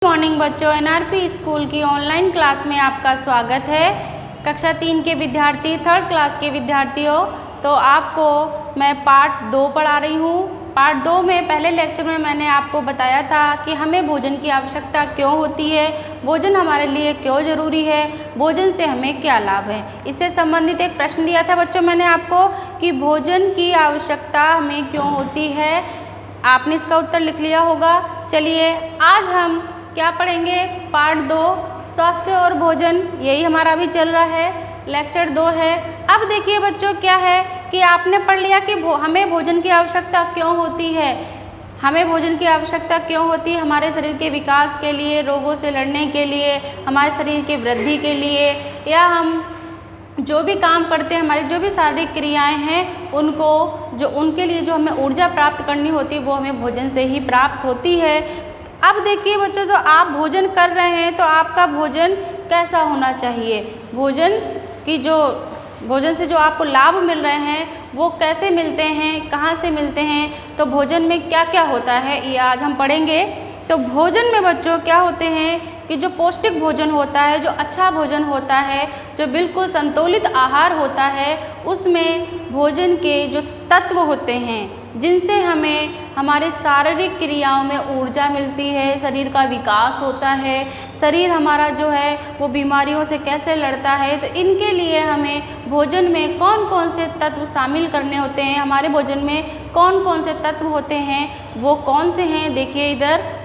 Morning बच्चों, NRP school की online class में आपका स्वागत है। कक्षा 3 के विद्यार्थी, थर्ड क्लास के विद्यार्थियों, तो आपको मैं पार्ट 2 पढ़ा रही हूँ। पार्ट 2 में पहले लेक्चर में मैंने आपको बताया था कि हमें भोजन की आवश्यकता क्यों होती है, भोजन हमारे लिए क्यों ज़रूरी है, भोजन से हमें क्या लाभ है। इससे संबंधित एक प्रश्न दिया था बच्चों मैंने आपको कि भोजन की आवश्यकता हमें क्यों होती है। आपने इसका उत्तर लिख लिया होगा। चलिए आज हम क्या पढ़ेंगे, पार्ट 2 स्वास्थ्य और भोजन, यही हमारा अभी चल रहा है, लेक्चर 2 है। अब देखिए बच्चों क्या है कि आपने पढ़ लिया कि हमें भोजन की आवश्यकता क्यों होती है। हमें भोजन की आवश्यकता क्यों होती है? हमारे शरीर के विकास के लिए, रोगों से लड़ने के लिए, हमारे शरीर की वृद्धि के लिए, या हम जो भी काम करते हैं, हमारी जो भी शारीरिक क्रियाएं हैं उनके लिए जो हमें ऊर्जा प्राप्त करनी होती है वो हमें भोजन से ही प्राप्त होती है। अब देखिए बच्चों, जो आप भोजन कर रहे हैं तो आपका भोजन कैसा होना चाहिए, भोजन से जो आपको लाभ मिल रहे हैं वो कैसे मिलते हैं, कहाँ से मिलते हैं, तो भोजन में क्या क्या होता है ये आज हम पढ़ेंगे। तो भोजन में बच्चों क्या होते हैं कि जो पौष्टिक भोजन होता है, जो अच्छा भोजन होता है, जो बिल्कुल संतुलित आहार होता है, उसमें भोजन के जो तत्व होते हैं जिनसे हमें हमारे शारीरिक क्रियाओं में ऊर्जा मिलती है, शरीर का विकास होता है, शरीर हमारा जो है वो बीमारियों से कैसे लड़ता है, तो इनके लिए हमें भोजन में कौन कौन से तत्व शामिल करने होते हैं, हमारे भोजन में कौन कौन से तत्व होते हैं, वो कौन से हैं। देखिए इधर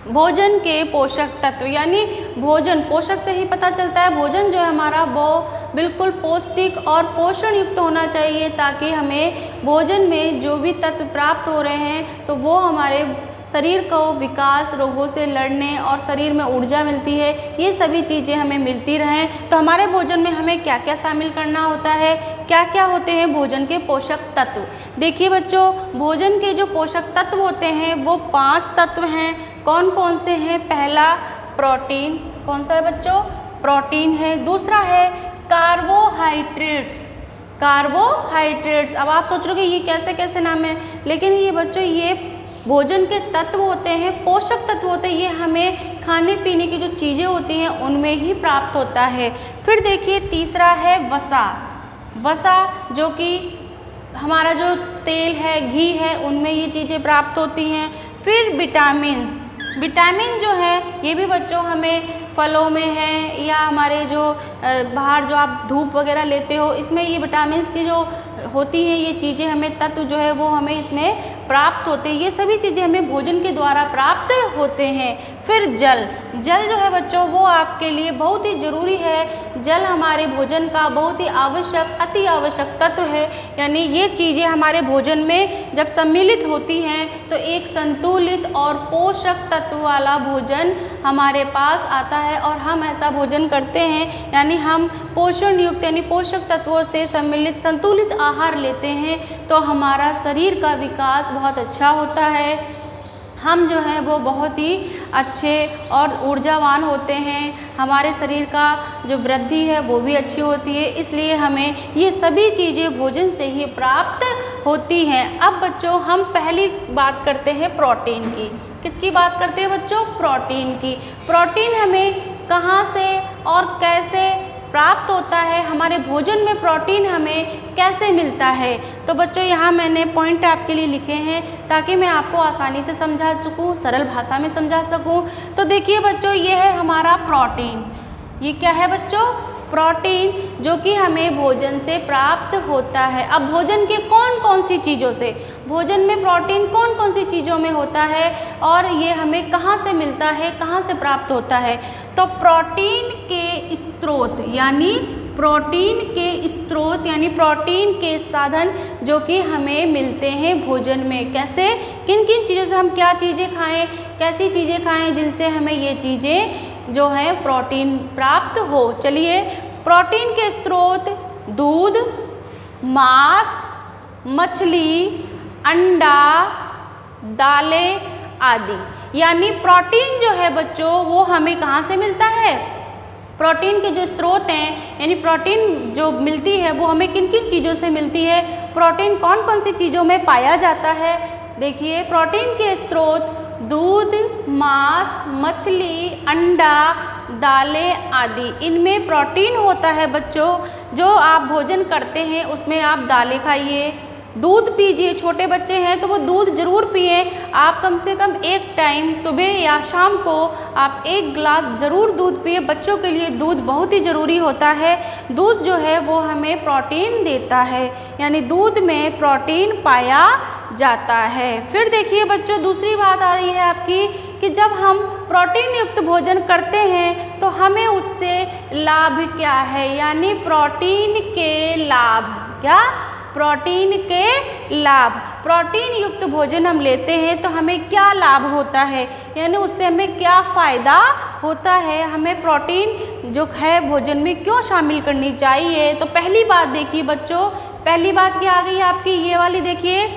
भोजन के पोषक तत्व, यानी भोजन पोषक से ही पता चलता है। भोजन जो है हमारा वो बिल्कुल पौष्टिक और पोषण युक्त होना चाहिए ताकि हमें भोजन में जो भी तत्व प्राप्त हो रहे हैं तो वो हमारे शरीर को विकास, रोगों से लड़ने और शरीर में ऊर्जा मिलती है, ये सभी चीज़ें हमें मिलती रहें। तो हमारे भोजन में हमें क्या क्या शामिल करना होता है, क्या क्या होते हैं भोजन के पोषक तत्व। देखिए बच्चों, भोजन के जो पोषक तत्व होते हैं वो 5 तत्व हैं। कौन कौन से हैं? पहला प्रोटीन, कौन सा है बच्चों? प्रोटीन है। दूसरा है कार्बोहाइड्रेट्स। अब आप सोच रहे हो कि ये कैसे कैसे नाम है, लेकिन ये बच्चों ये भोजन के तत्व होते हैं, पोषक तत्व होते हैं, ये हमें खाने पीने की जो चीज़ें होती हैं उनमें ही प्राप्त होता है। फिर देखिए तीसरा है वसा, जो कि हमारा जो तेल है, घी है, उनमें ये चीज़ें प्राप्त होती हैं। फिर विटामिन जो है ये भी बच्चों हमें फलों में है, या हमारे जो बाहर जो आप धूप वगैरह लेते हो इसमें ये विटामिन की जो होती हैं ये चीज़ें, हमें तत्व जो है वो हमें इसमें प्राप्त होते हैं। ये सभी चीज़ें हमें भोजन के द्वारा प्राप्त होते हैं। फिर जल जो है बच्चों वो आपके लिए बहुत ही ज़रूरी है। जल हमारे भोजन का बहुत ही आवश्यक, अति आवश्यक तत्व है। यानी ये चीज़ें हमारे भोजन में जब सम्मिलित होती हैं तो एक संतुलित और पोषक तत्व वाला भोजन हमारे पास आता है और हम ऐसा भोजन करते हैं, यानी हम पोषण युक्त यानी पोषक तत्वों से सम्मिलित संतुलित आहार लेते हैं तो हमारा शरीर का विकास बहुत अच्छा होता है। हम जो हैं वो बहुत ही अच्छे और ऊर्जावान होते हैं, हमारे शरीर का जो वृद्धि है वो भी अच्छी होती है। इसलिए हमें ये सभी चीज़ें भोजन से ही प्राप्त होती हैं। अब बच्चों हम पहली बात करते हैं प्रोटीन की। किसकी बात करते हैं बच्चों? प्रोटीन की। प्रोटीन हमें कहाँ से और कैसे प्राप्त होता है, हमारे भोजन में प्रोटीन हमें कैसे मिलता है। तो बच्चों यहाँ मैंने पॉइंट आपके लिए लिखे हैं ताकि मैं आपको आसानी से समझा सकूँ, सरल भाषा में समझा सकूँ। तो देखिए बच्चों, ये है हमारा प्रोटीन। ये क्या है बच्चों? प्रोटीन, जो कि हमें भोजन से प्राप्त होता है। अब भोजन के कौन कौन सी चीज़ों से, भोजन में प्रोटीन कौन कौन सी चीज़ों में होता है और ये हमें कहाँ से मिलता है, कहाँ से प्राप्त होता है। तो प्रोटीन के स्रोत यानी प्रोटीन के साधन जो कि हमें मिलते हैं भोजन में। कैसे, किन किन चीज़ों से हम क्या चीज़ें खाएं, कैसी चीज़ें खाएं जिनसे हमें ये चीज़ें जो है प्रोटीन प्राप्त हो। चलिए, प्रोटीन के स्रोत दूध, मांस, मछली, अंडा, दालें आदि। यानी प्रोटीन जो है बच्चों वो हमें कहाँ से मिलता है? प्रोटीन के जो स्रोत हैं, यानी प्रोटीन जो मिलती है वो हमें किन किन चीज़ों से मिलती है, प्रोटीन कौन कौन सी चीज़ों में पाया जाता है। देखिए, प्रोटीन के स्रोत दूध, मांस, मछली, अंडा, दालें आदि, इनमें प्रोटीन होता है बच्चों। जो आप भोजन करते हैं उसमें आप दालें खाइए, दूध पीजिए, छोटे बच्चे हैं तो वो दूध ज़रूर पिए। आप कम से कम एक टाइम सुबह या शाम को आप 1 गिलास ज़रूर दूध पिए। बच्चों के लिए दूध बहुत ही ज़रूरी होता है। दूध जो है वो हमें प्रोटीन देता है, यानी दूध में प्रोटीन पाया जाता है। फिर देखिए बच्चों, दूसरी बात आ रही है आपकी कि जब हम प्रोटीन युक्त भोजन करते हैं तो हमें उससे लाभ क्या है, यानी प्रोटीन के लाभ। क्या? प्रोटीन के लाभ। प्रोटीन युक्त भोजन हम लेते हैं तो हमें क्या लाभ होता है, यानी उससे हमें क्या फ़ायदा होता है, हमें प्रोटीन जो है भोजन में क्यों शामिल करनी चाहिए। तो पहली बात देखिए बच्चों, पहली बात क्या आ गई आपकी, ये वाली देखिए,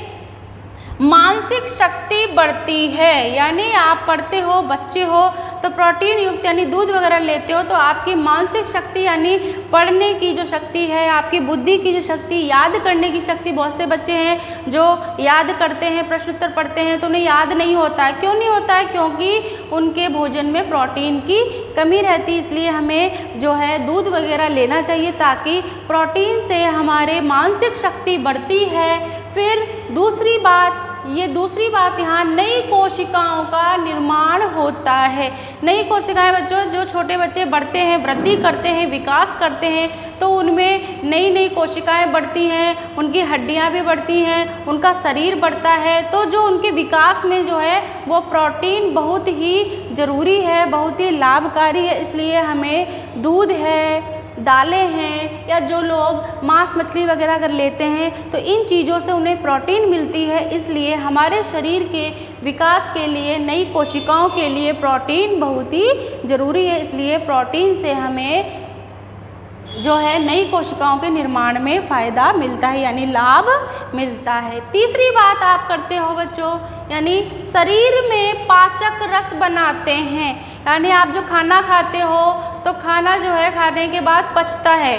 मानसिक शक्ति बढ़ती है। यानी आप पढ़ते हो, बच्चे हो तो प्रोटीन युक्त यानी दूध वगैरह लेते हो तो आपकी मानसिक शक्ति यानी पढ़ने की जो शक्ति है, आपकी बुद्धि की जो शक्ति, याद करने की शक्ति, बहुत से बच्चे हैं जो याद करते हैं, प्रश्न उत्तर पढ़ते हैं तो उन्हें याद नहीं होता है। क्यों नहीं होता है? क्योंकि उनके भोजन में प्रोटीन की कमी रहती है। इसलिए हमें जो है दूध वगैरह लेना चाहिए ताकि प्रोटीन से हमारे मानसिक शक्ति बढ़ती है। फिर दूसरी बात यहाँ नई कोशिकाओं का निर्माण होता है। नई कोशिकाएं बच्चों, जो छोटे बच्चे बढ़ते हैं, वृद्धि करते हैं, विकास करते हैं तो उनमें नई नई कोशिकाएं बढ़ती हैं, उनकी हड्डियां भी बढ़ती हैं, उनका शरीर बढ़ता है। तो जो उनके विकास में जो है वो प्रोटीन बहुत ही ज़रूरी है, बहुत ही लाभकारी है। इसलिए हमें दूध है, दालें हैं, या जो लोग मांस मछली वगैरह अगर लेते हैं तो इन चीज़ों से उन्हें प्रोटीन मिलती है। इसलिए हमारे शरीर के विकास के लिए, नई कोशिकाओं के लिए प्रोटीन बहुत ही ज़रूरी है। इसलिए प्रोटीन से हमें जो है नई कोशिकाओं के निर्माण में फ़ायदा मिलता है, यानी लाभ मिलता है। तीसरी बात आप करते हो बच्चों, यानी शरीर में पाचक रस बनाते हैं। यानी आप जो खाना खाते हो तो खाना जो है खाने के बाद पचता है,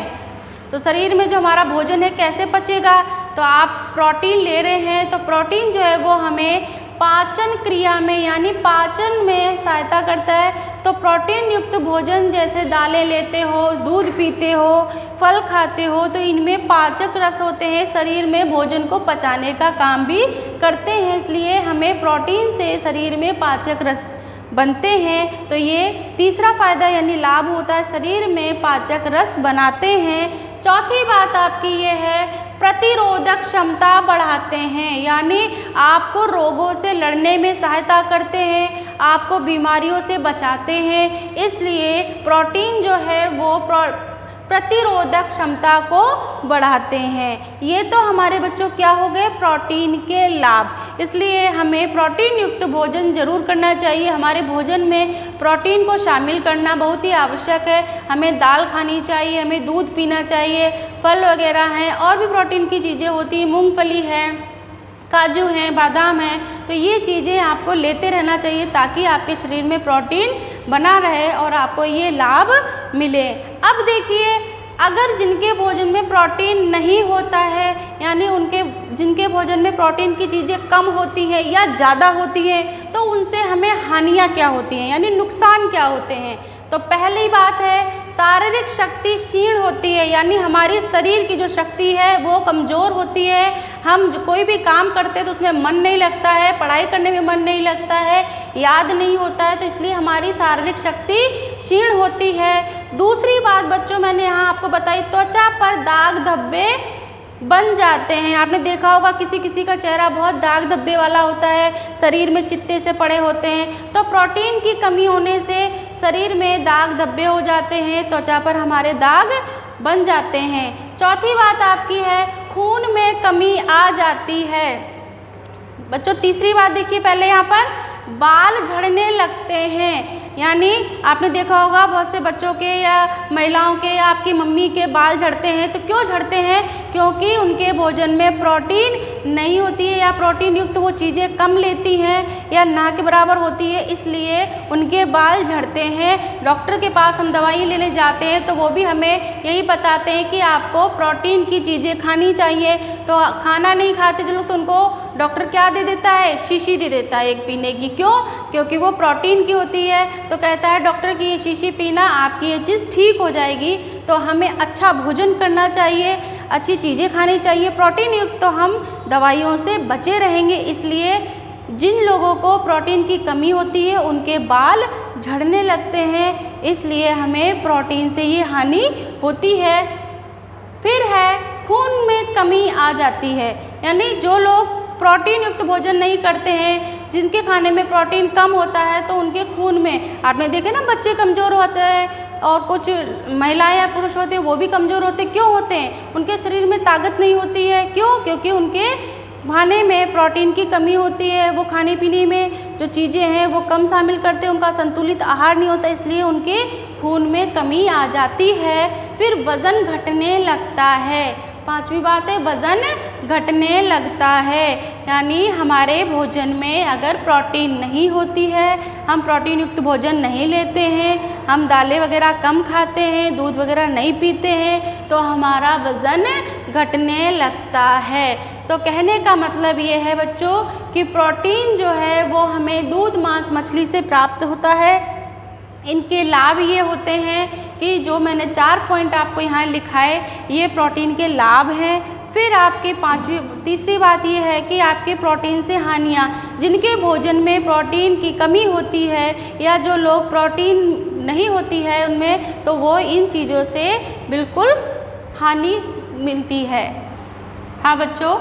तो शरीर में जो हमारा भोजन है कैसे पचेगा, तो आप प्रोटीन ले रहे हैं तो प्रोटीन जो है वो हमें पाचन क्रिया में यानी पाचन में सहायता करता है। तो प्रोटीन युक्त भोजन जैसे दालें लेते हो, दूध पीते हो, फल खाते हो तो इनमें पाचक रस होते हैं, शरीर में भोजन को पचाने का काम भी करते हैं। इसलिए हमें प्रोटीन से शरीर में पाचक रस बनते हैं। तो ये तीसरा फ़ायदा यानी लाभ होता है, शरीर में पाचक रस बनाते हैं। चौथी बात आपकी ये है, प्रतिरोधक क्षमता बढ़ाते हैं, यानी आपको रोगों से लड़ने में सहायता करते हैं, आपको बीमारियों से बचाते हैं। इसलिए प्रोटीन जो है वो प्रतिरोधक क्षमता को बढ़ाते हैं। ये तो हमारे बच्चों क्या हो गए, प्रोटीन के लाभ। इसलिए हमें प्रोटीन युक्त भोजन जरूर करना चाहिए। हमारे भोजन में प्रोटीन को शामिल करना बहुत ही आवश्यक है। हमें दाल खानी चाहिए, हमें दूध पीना चाहिए, फल वगैरह हैं, और भी प्रोटीन की चीज़ें होती हैं, मूंगफली है, काजू हैं, बादाम हैं, तो ये चीज़ें आपको लेते रहना चाहिए ताकि आपके शरीर में प्रोटीन बना रहे और आपको ये लाभ मिले। अब देखिए, अगर जिनके भोजन में प्रोटीन नहीं होता है, यानी जिनके भोजन में प्रोटीन की चीज़ें कम होती हैं या ज़्यादा होती हैं, तो उनसे हमें हानियाँ क्या होती हैं, यानी नुकसान क्या होते हैं। तो पहली बात है, शारीरिक शक्ति क्षीण होती है, यानी हमारी शरीर की जो शक्ति है वो कमज़ोर होती है। हम कोई भी काम करते हैं तो उसमें मन नहीं लगता है, पढ़ाई करने में मन नहीं लगता है, याद नहीं होता है, तो इसलिए हमारी शारीरिक शक्ति क्षीण होती है। दूसरी बात बच्चों मैंने यहाँ आपको बताई, त्वचा पर दाग धब्बे बन जाते हैं। आपने देखा होगा किसी किसी का चेहरा बहुत दाग धब्बे वाला होता है, शरीर में चित्ते से पड़े होते हैं। तो प्रोटीन की कमी होने से शरीर में दाग धब्बे हो जाते हैं, त्वचा पर हमारे दाग बन जाते हैं। चौथी बात आपकी है, खून में कमी आ जाती है। बच्चों तीसरी बात देखिए, पहले यहाँ पर बाल झड़ने लगते हैं, यानी आपने देखा होगा बहुत से बच्चों के या महिलाओं के या आपकी मम्मी के बाल झड़ते हैं। तो क्यों झड़ते हैं? क्योंकि उनके भोजन में प्रोटीन नहीं होती है या प्रोटीन युक्त वो चीज़ें कम लेती हैं या ना के बराबर होती है, इसलिए उनके बाल झड़ते हैं। डॉक्टर के पास हम दवाई लेने जाते हैं तो वो भी हमें यही बताते हैं कि आपको प्रोटीन की चीज़ें खानी चाहिए। तो खाना नहीं खाते जो लोग तो उनको डॉक्टर क्या दे देता है, शीशी दे देता है एक पीने की। क्यों? क्योंकि वो प्रोटीन की होती है। तो कहता है डॉक्टर कि ये शीशी पीना, आपकी ये चीज़ ठीक हो जाएगी। तो हमें अच्छा भोजन करना चाहिए, अच्छी चीज़ें खानी चाहिए प्रोटीन युक्त, तो हम दवाइयों से बचे रहेंगे। इसलिए जिन लोगों को प्रोटीन की कमी होती है उनके बाल झड़ने लगते हैं, इसलिए हमें प्रोटीन से ये हानि होती है। फिर है खून में कमी आ जाती है, यानी जो लोग प्रोटीन युक्त भोजन नहीं करते हैं, जिनके खाने में प्रोटीन कम होता है, तो उनके खून में, आपने देखे ना बच्चे कमज़ोर होते हैं और कुछ महिलाएं या पुरुष होते हैं वो भी कमज़ोर होते हैं। क्यों होते हैं? उनके शरीर में ताकत नहीं होती है। क्यों? क्योंकि उनके खाने में प्रोटीन की कमी होती है। वो खाने पीने में जो चीज़ें हैं वो कम शामिल करते हैं, उनका संतुलित आहार नहीं होता, इसलिए उनके खून में कमी आ जाती है। फिर वज़न घटने लगता है। पांचवी बात है वज़न घटने लगता है, यानी हमारे भोजन में अगर प्रोटीन नहीं होती है, हम प्रोटीन युक्त भोजन नहीं लेते हैं, हम दालें वगैरह कम खाते हैं, दूध वगैरह नहीं पीते हैं, तो हमारा वज़न घटने लगता है। तो कहने का मतलब ये है बच्चों कि प्रोटीन जो है वो हमें दूध, मांस, मछली से प्राप्त होता है। इनके लाभ ये होते हैं कि जो मैंने 4 पॉइंट आपको यहाँ लिखाए, ये प्रोटीन के लाभ हैं। फिर आपकी तीसरी बात ये है कि आपके प्रोटीन से हानियाँ, जिनके भोजन में प्रोटीन की कमी होती है या जो लोग प्रोटीन नहीं होती है उनमें, तो वो इन चीज़ों से बिल्कुल हानि मिलती है। हाँ बच्चों,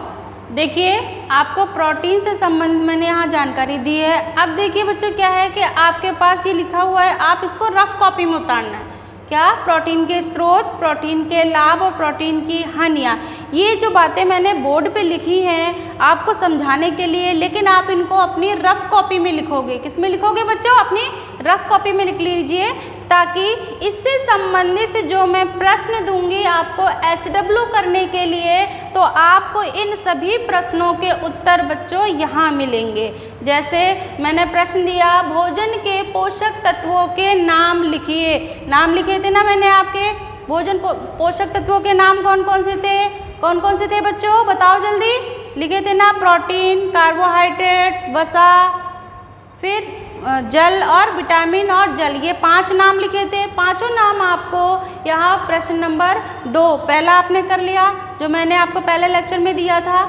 देखिए आपको प्रोटीन से संबंधित मैंने यहाँ जानकारी दी है। अब देखिए बच्चों क्या है कि आपके पास ये लिखा हुआ है, आप इसको रफ कॉपी में उतारना है। क्या? प्रोटीन के स्रोत, प्रोटीन के लाभ और प्रोटीन की हानियाँ। ये जो बातें मैंने बोर्ड पे लिखी हैं आपको समझाने के लिए, लेकिन आप इनको अपनी रफ कॉपी में लिखोगे। किस में लिखोगे बच्चों? अपनी रफ कॉपी में लिख लीजिए, ताकि इससे संबंधित जो मैं प्रश्न दूंगी आपको HW करने के लिए, तो आपको इन सभी प्रश्नों के उत्तर बच्चों यहाँ मिलेंगे। जैसे मैंने प्रश्न दिया, भोजन के पोषक तत्वों के नाम लिखिए। नाम लिखे थे ना मैंने आपके, भोजन पोषक तत्वों के नाम कौन कौन से थे? कौन कौन से थे बच्चों? बताओ जल्दी। लिखे थे ना, प्रोटीन, कार्बोहाइड्रेट्स, वसा, फिर जल और विटामिन और जल, ये 5 नाम लिखे थे। पांचों नाम आपको यहाँ प्रश्न नंबर 2 पहला आपने कर लिया, जो मैंने आपको पहले लेक्चर में दिया था।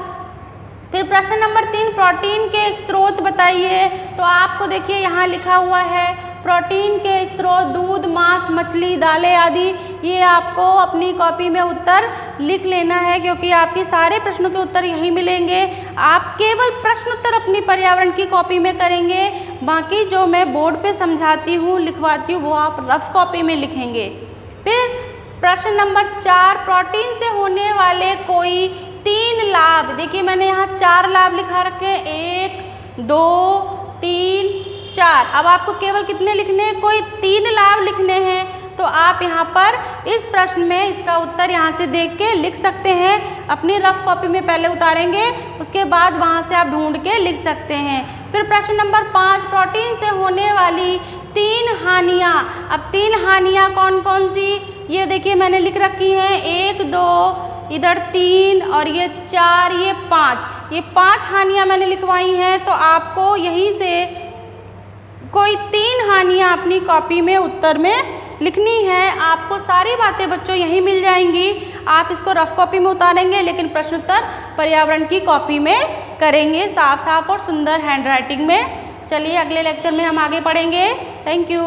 फिर प्रश्न नंबर 3, प्रोटीन के स्रोत बताइए। तो आपको देखिए यहाँ लिखा हुआ है प्रोटीन के स्रोत दूध, मांस, मछली, दालें आदि। ये आपको अपनी कॉपी में उत्तर लिख लेना है, क्योंकि आपके सारे प्रश्नों के उत्तर यहीं मिलेंगे। आप केवल प्रश्न उत्तर अपनी पर्यावरण की कॉपी में करेंगे, बाकी जो मैं बोर्ड पे समझाती हूँ, लिखवाती हूँ, वो आप रफ कॉपी में लिखेंगे। फिर प्रश्न नंबर 4, प्रोटीन से होने वाले कोई 3 लाभ। देखिए मैंने यहाँ 4 लाभ लिखा रखे हैं, 1, 2, 3, 4। अब आपको केवल कितने लिखने हैं? कोई 3 लाभ लिखने हैं। तो आप यहाँ पर इस प्रश्न में इसका उत्तर यहाँ से देख के लिख सकते हैं। अपनी रफ कॉपी में पहले उतारेंगे, उसके बाद वहाँ से आप ढूंढ के लिख सकते हैं। फिर प्रश्न नंबर 5, प्रोटीन से होने वाली 3 हानियाँ। अब 3 हानियाँ कौन कौन सी? ये देखिए मैंने लिख रखी हैं, 1, 2, इधर 3 और ये 4, ये 5। ये 5 हानियाँ मैंने लिखवाई हैं। तो आपको यहीं से कोई 3 हानियाँ अपनी कॉपी में उत्तर में लिखनी है। आपको सारी बातें बच्चों यहीं मिल जाएंगी। आप इसको रफ कॉपी में उतारेंगे, लेकिन प्रश्न उत्तर पर्यावरण की कॉपी में करेंगे, साफ साफ और सुंदर हैंडराइटिंग में। चलिए अगले लेक्चर में हम आगे पढ़ेंगे। Thank you.